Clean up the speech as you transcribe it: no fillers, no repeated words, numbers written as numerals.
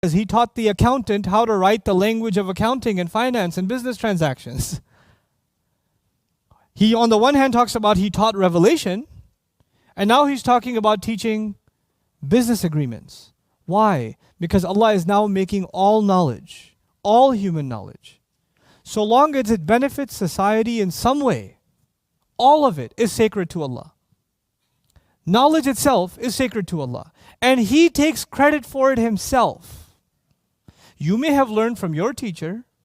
He taught the accountant how to write the language of accounting and finance and business transactions. He, on the one hand, talks about he taught revelation, and now he's talking about teaching business agreements. Why? Because Allah is now making all knowledge, all human knowledge, so long as it benefits society in some way, all of it is sacred to Allah. Knowledge itself is sacred to Allah, and He takes credit for it Himself. You may have learned from your teacher,